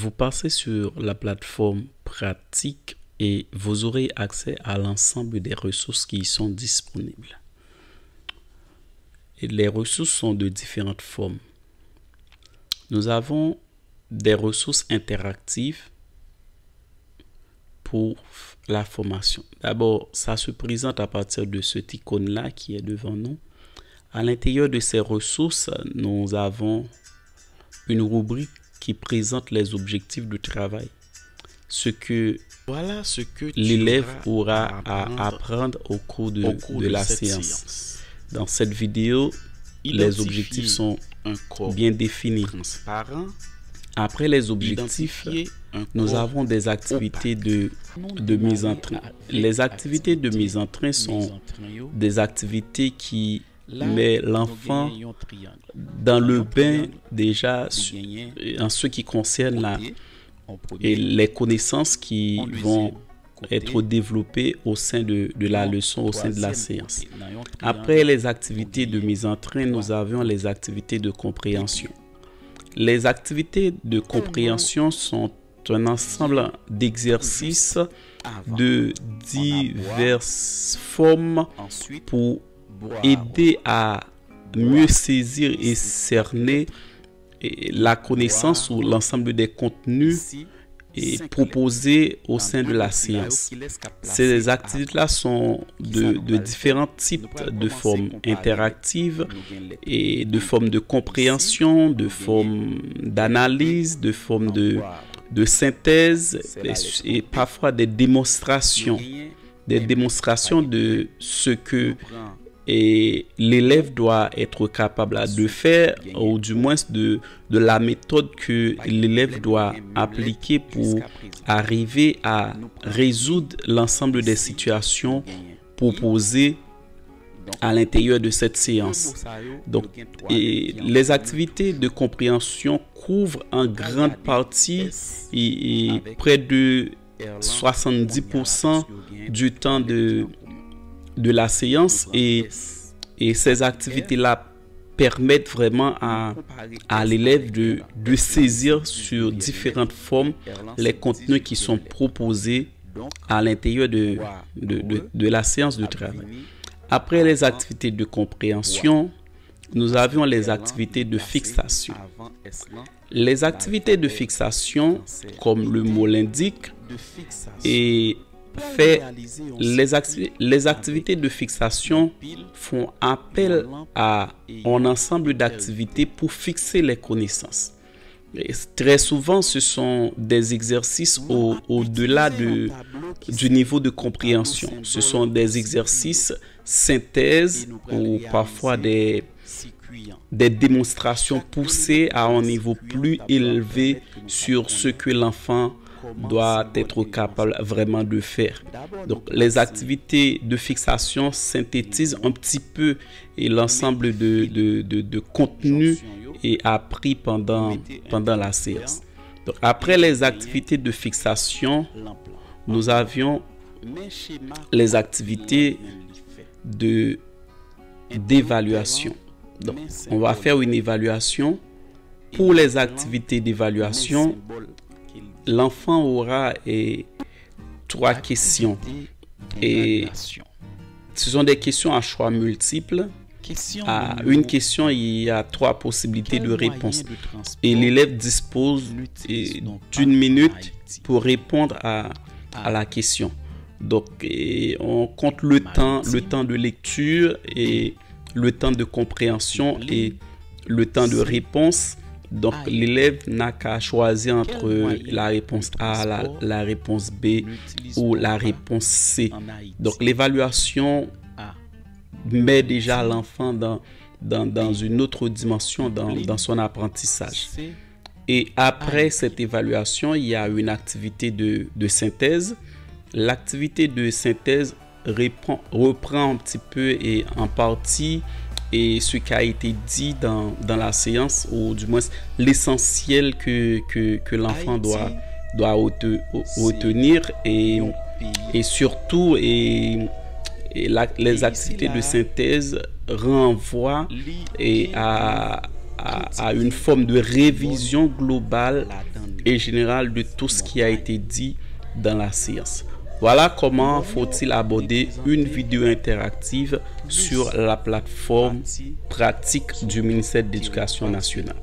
Vous passez sur la plateforme pratique et vous aurez accès à l'ensemble des ressources qui y sont disponibles. Et les ressources sont de différentes formes. Nous avons des ressources interactives pour la formation. D'abord, ça se présente à partir de cette icône-là qui est devant nous. À l'intérieur de ces ressources, nous avons une rubrique qui présente les objectifs du travail. Voilà ce que l'élève aura à apprendre au cours de la séance. Dans cette vidéo, les objectifs sont bien définis. Après les objectifs, nous avons des activités de mise en train. Les activités de mise en train sont des activités qui mettent l'enfant dans le bain déjà en ce qui concerne les connaissances qui vont être développées au sein de la leçon, au sein de la séance. Après les activités de mise en train, nous avions les activités de compréhension. Les activités de compréhension sont un ensemble d'exercices de diverses formes pour aider à mieux saisir et cerner la connaissance ou l'ensemble des contenus proposés au sein de la séance. Ces activités-là sont de différents types de formes interactives et de formes de compréhension, de formes d'analyse, de formes de synthèse et parfois des démonstrations de ce que l'élève doit être capable de faire, ou du moins de la méthode que l'élève doit appliquer pour arriver à résoudre l'ensemble des situations proposées à l'intérieur de cette séance. Donc, les activités de compréhension couvrent en grande partie et près de 70% du temps de la séance, et ces activités-là permettent vraiment à l'élève de saisir sur différentes formes les contenus qui sont proposés à l'intérieur de la séance de travail. Après les activités de compréhension, nous avions les activités de fixation. Les activités de fixation, comme le mot l'indique, les activités de fixation font appel à un ensemble d'activités pour fixer les connaissances. Et très souvent, ce sont des exercices au-delà du niveau de compréhension. Ce sont des exercices synthèse ou parfois des démonstrations poussées à un niveau plus élevé sur ce que l'enfant doit être capable vraiment de faire. Donc, les activités de fixation synthétisent un petit peu l'ensemble de contenu appris pendant la séance. Donc, après les activités de fixation, nous avions les activités d'évaluation. Donc, on va faire une évaluation. Pour les activités d'évaluation, l'enfant aura 3 questions. Et ce sont des questions à choix multiples. À une question, il y a 3 possibilités de réponse. Et l'élève dispose d'une minute pour répondre à la question. Donc, on compte le temps de lecture et le temps de compréhension et le temps de réponse. Donc, l'élève n'a qu'à choisir entre la réponse A, la réponse B ou la réponse C. Donc, l'évaluation met déjà l'enfant dans une autre dimension dans son apprentissage. Et après cette évaluation, il y a une activité de synthèse. L'activité de synthèse reprend un petit peu et en partie ce qui a été dit dans la séance, ou du moins l'essentiel que l'enfant doit retenir, et surtout les activités de synthèse renvoient à une forme de révision globale et générale de tout ce qui a été dit dans la science. Voilà comment faut-il aborder une vidéo interactive sur la plateforme pratique du ministère de l'Éducation nationale.